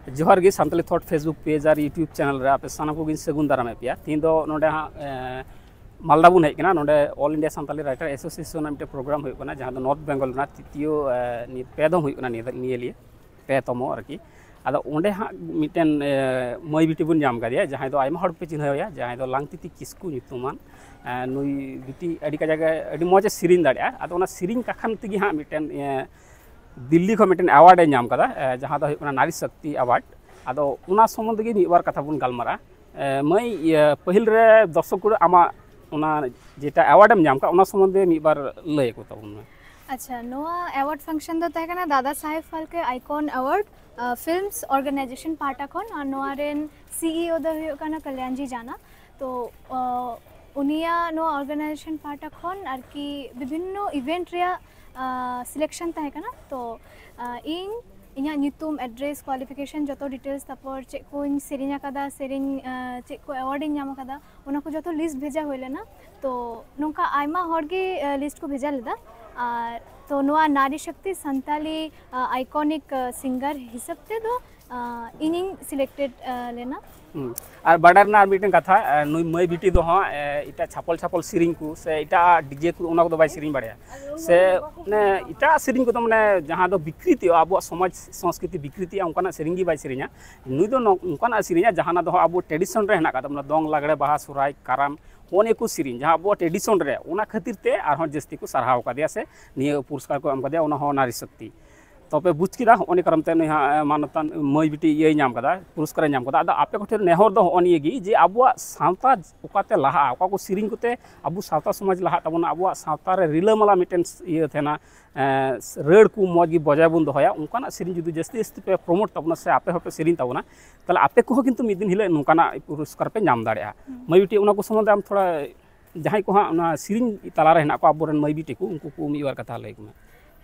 जोहार गे Santali thought Facebook page और YouTube channel रे आपे साना को सगुन दारामे पे तीन दो नोडे हाँ मालदा बुन हेकना नोडे all India Santali writer association मिटे प्रोग्राम होना जहाँ नॉर्थ बेंगल तृतीय पेदम निये पेतमो आरकी आदो ओंडे हाँ मिटेन मई बिटी बुन जाम कादिया जहाँ दो आयमा हड़ पे चिन्हया जहाँ दो लांगतिति किस्कू नितुमान नुई बिटी अड़ी का जगह अड़ी मौज सिरिन दाड़िया आदो ओना सिरिन काखन तगी हाँ मिटेन दिल्ली को मिटेन अवार्ड नाम कदा जहाँ दो होना नारी शक्ति अवार्ड आदो उना संबंध गे मिबार कथा बुन गालमारा मई पहिल रे दर्शक को आमा उना जेटा अवार्ड नाम का उना संबंध मिबार लय को तबुन में। अच्छा नोआ अवार्ड फंक्शन दो तहकना Dada Saheb Phalke icon award films organisation पार्टा खन और नोआ रेन सीईओ दो हुयो कना कल्याण जी जाना तो उनिया नो ऑर्गेनाइजेशन पार्टा खन और कि विभिन्न इवेंट रे सिलेक्शन तहकना तो इन इना नितुम एड्रेस क्वालिफिकेशन जो डिटेल्स तपर चे को सेरिंग कदा सेरिंग चे को अवार्ड नाम कदा उना को जो लिस्ट भेजा होले ना तो नोका आयमा हर गे लिस्ट को भेजा लेदा और तो नोआ नारी शक्ति संताली आइकॉनिक सिंगर हिसाब ते दो इनिंग सिलेक्टेड लेना और बाडार ना मिटन कथा नुई मई बिटी दो हाँ इटा छापल छापल सिरिंग को से इटा डीजे को उना को दो बाय सिरिंग बाड़या से ने इटा सिरिंग को तो माने जहाँ दो विकृति अब समाज संस्कृति विकृति उनका सिरिंग गी बाय सिरिंगा नुई दो उनका सिरिंगा जहाँ ना दो अब ट्रेडिशन रे हेना का तो दंग लागड़े बाहा सुराय कराम ओने को सिरिंग जहाँ अब ट्रेडिशन रे उना खातिर ते आर जस्ती को सरहाव का से निये पुरस्कार को एम का उना नारी शक्ति तबे बुझ किदा ओने करमते नहा मानतान मई बिटी ये नाम कदा पुरस्कार नाम कदा आदा आपे कोठे नेहर दो ओनिए गी जे आबुआ सावता ओकाते लहा ओका को सिरिंग कोते आबु सावता समाज लहा तबना आबुआ सावता रे रिलामाला मिटेन ये थेना रेड को मौज गी बजाय बुन दोया उनकाना सिरिंग जुदि जस्ती जस्ती पे प्रमोट तबना से आपे होपे सिरिंग तबना तले आपे को किंतु मिदिन हिले नुकाना पुरस्कार पे नाम दाड़िया मई बिटी उना को संबंध आम थोड़ा जहां को हाँ सिरिंग तलारे हेना को आबोरन मई बिटी को उनको को मिवार कथा लैक में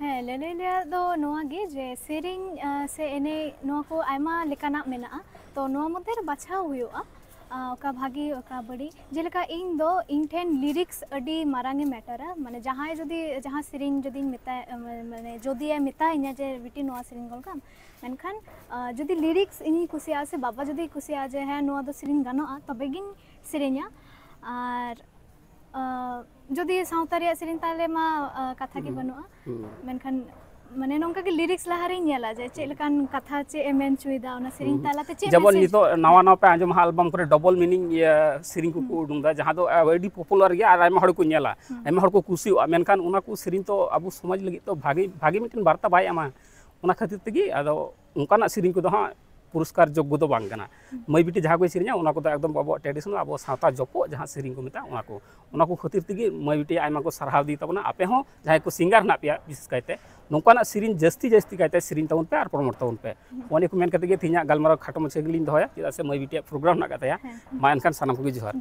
हाँ लेने दो नोआ गे जे सेरिंग से एने नोआ को आयमा लेकाना मेना तो नोआ मध्य बाछाव हुआ ओका भागी ओका बड़ी जेलका इन दो इन ठेन लिरिक्स अडी मारांगे मैटरा माने जहाँ जदि जहाँ सेरिंग जदि मिता माने जदि मिता इना जे बिटी नोआ सेरिंग गलकाम मेनखान जदि लिरिक्स इनी कुसिया से बाबा जदि कुसिया जे है नोआ दो सेरिंग गानोआ तबेगिन सेरिंगा और जदि सावतारिया सेरिंग ताले मा कथा की बनुआ मेनखान माने नोंका के लिरिक्स लहारे नेला जे चेलकान कथा चे एमेन चुइदा ओना सेरिंग तालाते चे जबन नितो नवा नवा पे आजम एल्बम करे डबल मीनिंग ये सेरिंग को उडुंगा जहां दो एडी पॉपुलर गया और आयमा हड़ को नेला आयमा हड़ को खुशी मेनखान उना को सेरिंग तो अबु समाज लगी तो भागी मिटन वार्ता बाय आमा उना खातिर तगी आदो उनकाना सेरिंग को दो हां पुरस्कार योग्य दो बांग कना मई बिटी जहाँ को सेरिंगा उना को एकदम अब ट्रेडिशनल अब सावता जपो जहाँ सेरिंग को मेता उना को खातिर तगी मई बिटी आयमा को सरहाव दी तबना आपे हो जहाँ को सिंगर ना पे विशेष कायते नोकाना सेरिंग जस्ती जस्ती कायते सेरिंग तबन पे और प्रमोट तबन पे ओने को मेन कते गे थिना गलमारा खाटो मछे गलिन दोया चेदा से मई बिटी प्रोग्राम ना कताया मा एनखान सानाम को जोहार।